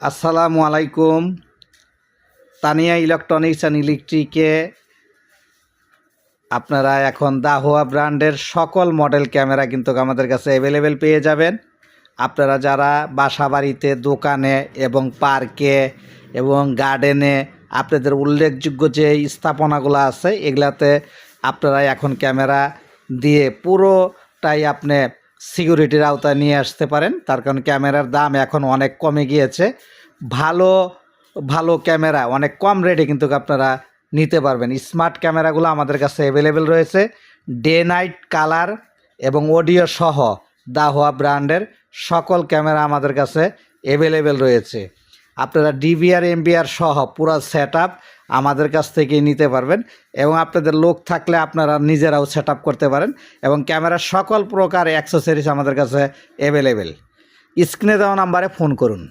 আসসালামু আলাইকুম। Tania electronics and ইলেকট্রিকে আপনারা এখন দাহুয়া ব্র্যান্ডের সকল মডেল ক্যামেরা কিন্তু আমাদের কাছে অ্যাভেলেবেল পেয়ে যাবেন। আপনারা যারা বাসা বাড়িতে, দোকানে এবং পার্কে এবং গার্ডেনে আপনাদের উল্লেখযোগ্য যে স্থাপনাগুলো আছে এগুলাতে আপনারা এখন ক্যামেরা দিয়ে পুরোটাই আপনি সিকিউরিটির আওতায় নিয়ে আসতে পারেন। তার কারণ ক্যামেরার দাম এখন অনেক কমে গিয়েছে। ভালো ভালো ক্যামেরা অনেক কম রেটে কিন্তু আপনারা নিতে পারবেন। স্মার্ট ক্যামেরাগুলো আমাদের কাছে অ্যাভেলেবেল রয়েছে। ডে নাইট কালার এবং অডিও সহ দাহুয়া ব্র্যান্ডের সকল ক্যামেরা আমাদের কাছে অ্যাভেলেবেল রয়েছে। আপনারা ডিভিআর এমবিআর সহ পুরো সেট আমাদের কাছ থেকেই নিতে পারবেন এবং আপনাদের লোক থাকলে আপনারা নিজেরাও সেট করতে পারেন এবং ক্যামেরার সকল প্রকার অ্যাক্সেসরিজ আমাদের কাছে অ্যাভেলেবেল। স্ক্রিনে দেওয়া নাম্বারে ফোন করুন।